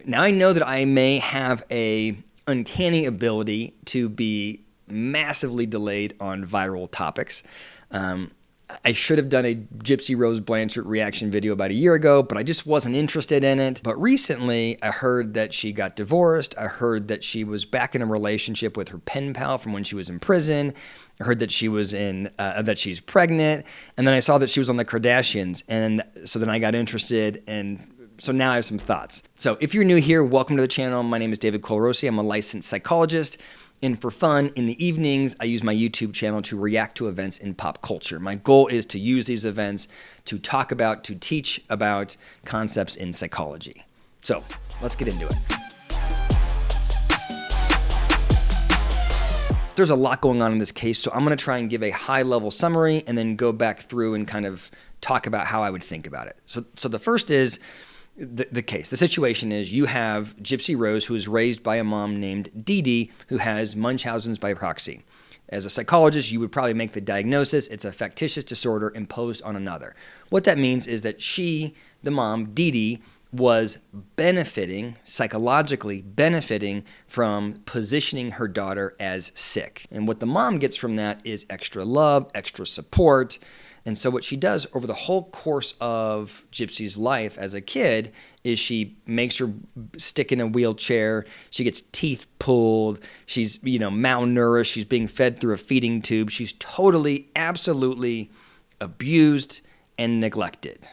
Now I know that I may have a uncanny ability to be massively delayed on viral topics. I should have done a Gypsy Rose Blanchard reaction video about a year ago, but I just wasn't interested in it. But recently, I heard that she got divorced. I heard that she was back in a relationship with her pen pal from when she was in prison. I heard that she was that she's pregnant. And then I saw that she was on the Kardashians. And so then I got interested, and so now I have some thoughts. So if you're new here, welcome to the channel. My name is David Colarossi. I'm a licensed psychologist. And for fun, in the evenings, I use my YouTube channel to react to events in pop culture. My goal is to use these events to talk about, to teach about concepts in psychology. So let's get into it. There's a lot going on in this case, so I'm going to try and give a high-level summary and then go back through and kind of talk about how I would think about it. So the first is the case. The situation is you have Gypsy Rose, who is raised by a mom named Dee Dee, who has Munchausen's by proxy. As a psychologist, you would probably make the diagnosis. It's a factitious disorder imposed on another. What that means is that she, the mom, Dee Dee, was psychologically benefiting from positioning her daughter as sick. And what the mom gets from that is extra love, extra support. And so what she does over the whole course of Gypsy's life as a kid is she makes her stick in a wheelchair. She gets teeth pulled. She's, malnourished. She's being fed through a feeding tube. She's totally, absolutely abused and neglected.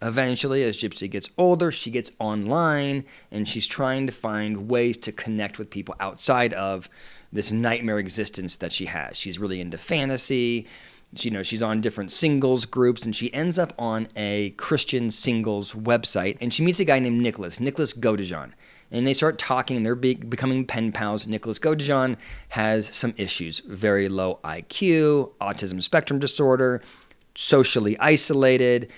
Eventually, as Gypsy gets older, she gets online and she's trying to find ways to connect with people outside of this nightmare existence that she has. She's really into fantasy. She's on different singles groups, and she ends up on a Christian singles website, and she meets a guy named Nicholas Godejohn, and they start talking, and they're becoming pen pals. Nicholas Godejohn has some issues: very low IQ, autism spectrum disorder, socially isolated,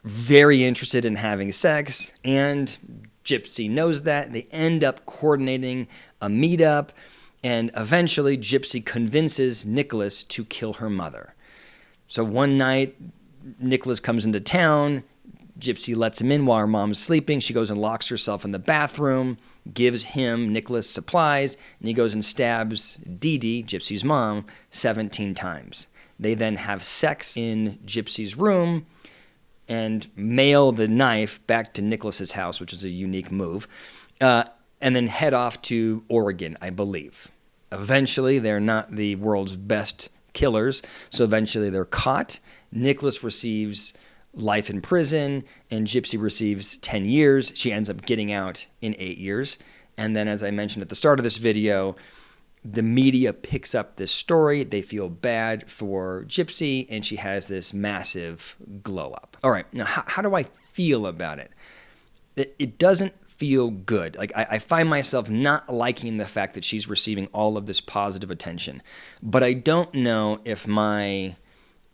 very interested in having sex, and Gypsy knows that. They end up coordinating a meetup, and eventually Gypsy convinces Nicholas to kill her mother. So one night, Nicholas comes into town. Gypsy lets him in while her mom's sleeping. She goes and locks herself in the bathroom, gives him, Nicholas, supplies, and he goes and stabs Dee Dee, Gypsy's mom, 17 times. They then have sex in Gypsy's room and mail the knife back to Nicholas's house, which is a unique move, and then head off to Oregon, I believe. Eventually, they're not the world's best killers, so eventually they're caught. Nicholas receives life in prison, and Gypsy receives 10 years. She ends up getting out in 8 years. And then, as I mentioned at the start of this video, the media picks up this story. They feel bad for Gypsy, and she has this massive glow up. All right, now how do I feel about it? It doesn't feel good. Like I find myself not liking the fact that she's receiving all of this positive attention, but I don't know if my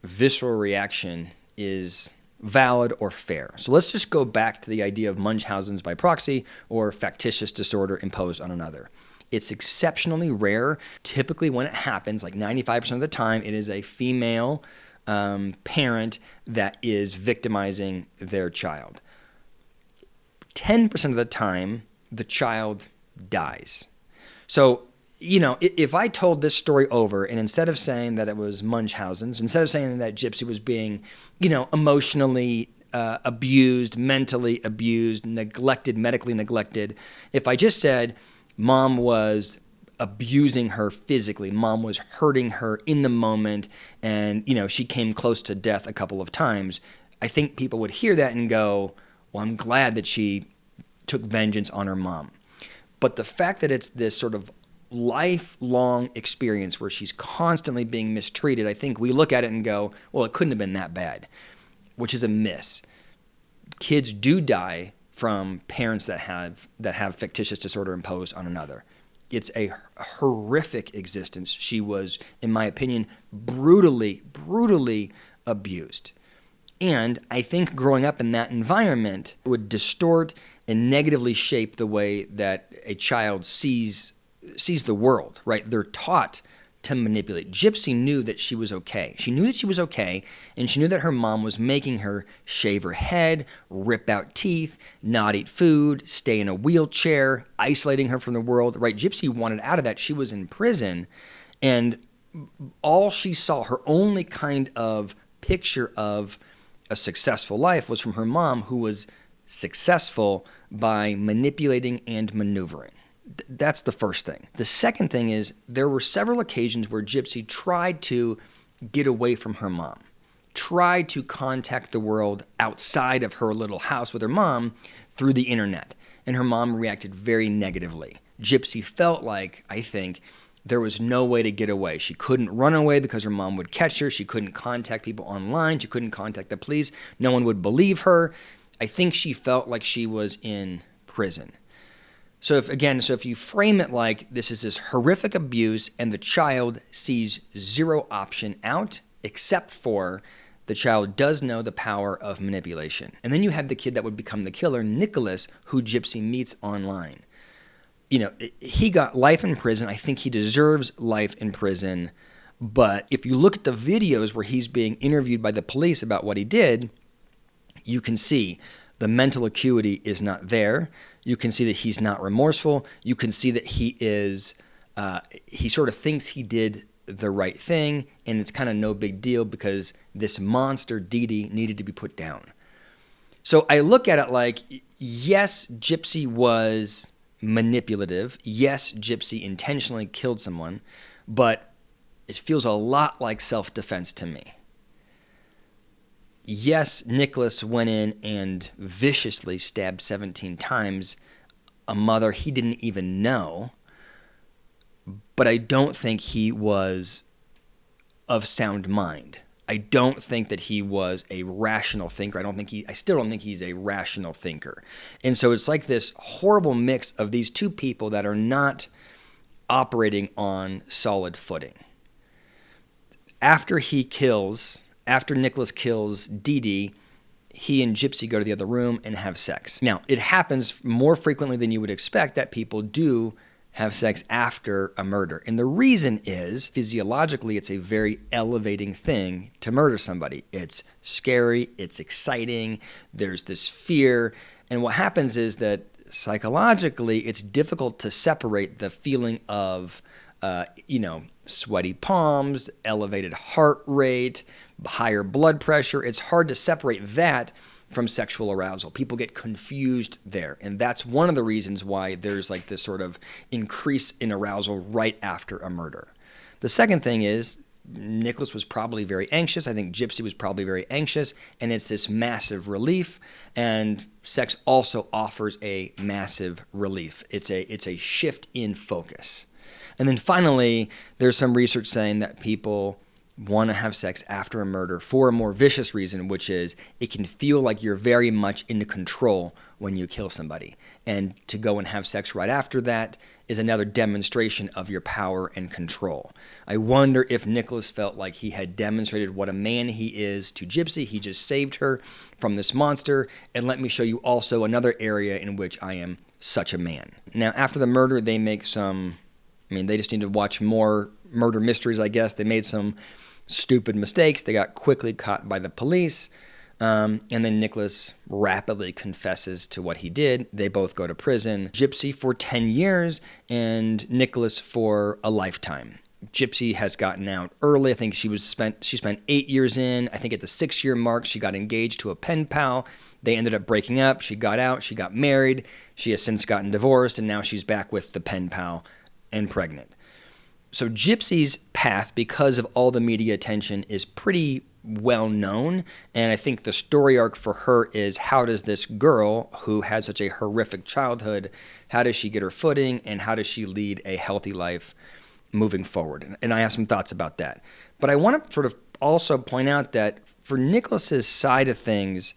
visceral reaction is valid or fair. So let's just go back to the idea of Munchausen's by proxy or factitious disorder imposed on another. It's exceptionally rare. Typically when it happens, like 95% of the time, it is a female parent that is victimizing their child. 10% of the time, the child dies. So, if I told this story over, and instead of saying that it was Munchausen's, instead of saying that Gypsy was being, emotionally abused, mentally abused, neglected, medically neglected, if I just said mom was abusing her physically, mom was hurting her in the moment, and, she came close to death a couple of times, I think people would hear that and go, well, I'm glad that she took vengeance on her mom. But the fact that it's this sort of lifelong experience where she's constantly being mistreated, I think we look at it and go, well, it couldn't have been that bad, which is a miss. Kids do die from parents that have fictitious disorder imposed on another. It's a horrific existence. She was, in my opinion, brutally abused. And I think growing up in that environment would distort and negatively shape the way that a child sees the world, right? They're taught to manipulate. Gypsy knew that she was okay. She knew that she was okay, and she knew that her mom was making her shave her head, rip out teeth, not eat food, stay in a wheelchair, isolating her from the world, right? Gypsy wanted out of that. She was in prison, and all she saw, her only kind of picture of a successful life was from her mom, who was successful by manipulating and maneuvering. That's the first thing. The second thing is there were several occasions where Gypsy tried to get away from her mom, tried to contact the world outside of her little house with her mom through the internet, and her mom reacted very negatively. Gypsy felt like, I think, there was no way to get away. She couldn't run away because her mom would catch her. She couldn't contact people online. She couldn't contact the police. No one would believe her. I think she felt like she was in prison. So if you frame it like this is this horrific abuse and the child sees zero option out, except for the child does know the power of manipulation. And then you have the kid that would become the killer, Nicholas, who Gypsy meets online. You know, he got life in prison. I think he deserves life in prison. But if you look at the videos where he's being interviewed by the police about what he did, you can see the mental acuity is not there. You can see that he's not remorseful. You can see that he sort of thinks he did the right thing, and it's kind of no big deal because this monster, Dee Dee, needed to be put down. So I look at it like, yes, Gypsy was manipulative. Yes, Gypsy intentionally killed someone, but it feels a lot like self-defense to me. Yes, Nicholas went in and viciously stabbed 17 times a mother he didn't even know, but I don't think he was of sound mind. I don't think that he was a rational thinker. I still don't think he's a rational thinker. And so it's like this horrible mix of these two people that are not operating on solid footing. After Nicholas kills Dee Dee, he and Gypsy go to the other room and have sex. Now, it happens more frequently than you would expect that people do have sex after a murder. And the reason is, physiologically, it's a very elevating thing to murder somebody. It's scary, it's exciting, there's this fear. And what happens is that psychologically, it's difficult to separate the feeling of sweaty palms, elevated heart rate, higher blood pressure. It's hard to separate that from sexual arousal. People get confused there. And that's one of the reasons why there's like this sort of increase in arousal right after a murder. The second thing is Nicholas was probably very anxious. I think Gypsy was probably very anxious. And it's this massive relief. And sex also offers a massive relief. It's a shift in focus. And then finally, there's some research saying that people want to have sex after a murder for a more vicious reason, which is it can feel like you're very much in control when you kill somebody. And to go and have sex right after that is another demonstration of your power and control. I wonder if Nicholas felt like he had demonstrated what a man he is to Gypsy. He just saved her from this monster. And let me show you also another area in which I am such a man. Now, after the murder, they just need to watch more murder mysteries, I guess. They made some stupid mistakes. They got quickly caught by the police. And then Nicholas rapidly confesses to what he did. They both go to prison. Gypsy for 10 years and Nicholas for a lifetime. Gypsy has gotten out early. I think she spent 8 years in. I think at the 6-year mark, she got engaged to a pen pal. They ended up breaking up. She got out. She got married. She has since gotten divorced, and now she's back with the pen pal and pregnant. So Gypsy's path, because of all the media attention, is pretty well known. And I think the story arc for her is, how does this girl who had such a horrific childhood, how does she get her footing, and how does she lead a healthy life moving forward? And I have some thoughts about that. But I want to sort of also point out that for Nicholas's side of things,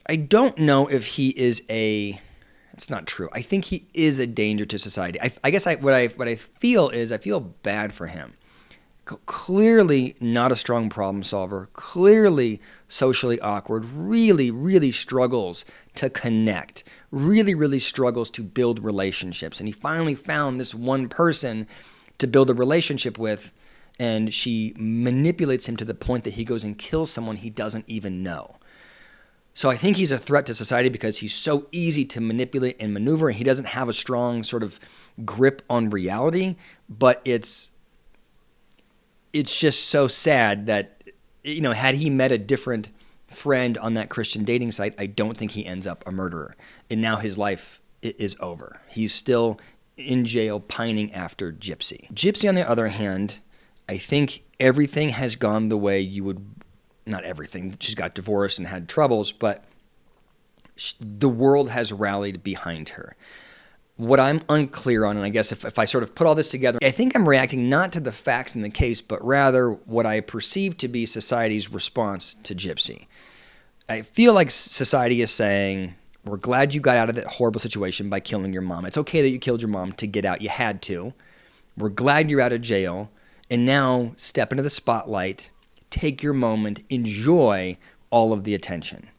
I don't know if he is it's not true. I think he is a danger to society. I guess what I feel is I feel bad for him. Clearly not a strong problem solver. Clearly socially awkward. Really, really struggles to connect. Really, really struggles to build relationships. And he finally found this one person to build a relationship with, and she manipulates him to the point that he goes and kills someone he doesn't even know. So I think he's a threat to society because he's so easy to manipulate and maneuver, and he doesn't have a strong sort of grip on reality. But it's just so sad that, had he met a different friend on that Christian dating site, I don't think he ends up a murderer. And now his life is over. He's still in jail pining after Gypsy. Gypsy, on the other hand, I think everything has gone the way you would, not everything, she's got divorced and had troubles, but the world has rallied behind her. What I'm unclear on, and I guess if I sort of put all this together, I think I'm reacting not to the facts in the case, but rather what I perceive to be society's response to Gypsy. I feel like society is saying, we're glad you got out of that horrible situation by killing your mom. It's okay that you killed your mom to get out. You had to. We're glad you're out of jail. And now step into the spotlight, take your moment, enjoy all of the attention.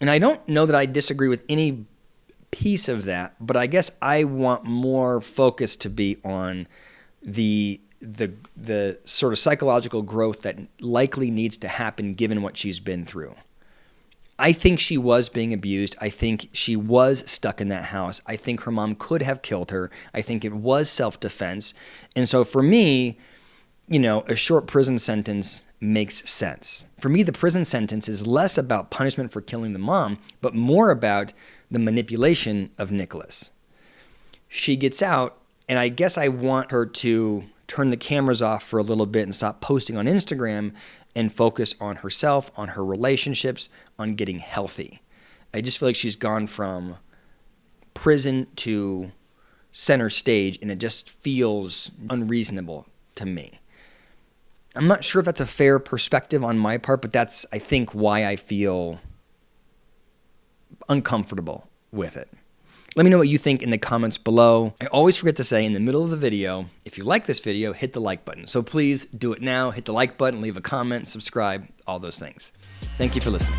And I don't know that I disagree with any piece of that, but I guess I want more focus to be on the sort of psychological growth that likely needs to happen given what she's been through. I think she was being abused. I think she was stuck in that house. I think her mom could have killed her. I think it was self-defense. And so for me, a short prison sentence makes sense. For me, the prison sentence is less about punishment for killing the mom, but more about the manipulation of Nicholas. She gets out, and I guess I want her to turn the cameras off for a little bit and stop posting on Instagram and focus on herself, on her relationships, on getting healthy. I just feel like she's gone from prison to center stage, and it just feels unreasonable to me. I'm not sure if that's a fair perspective on my part, but that's, I think, why I feel uncomfortable with it. Let me know what you think in the comments below. I always forget to say in the middle of the video, if you like this video, hit the like button. So please do it now. Hit the like button, leave a comment, subscribe, all those things. Thank you for listening.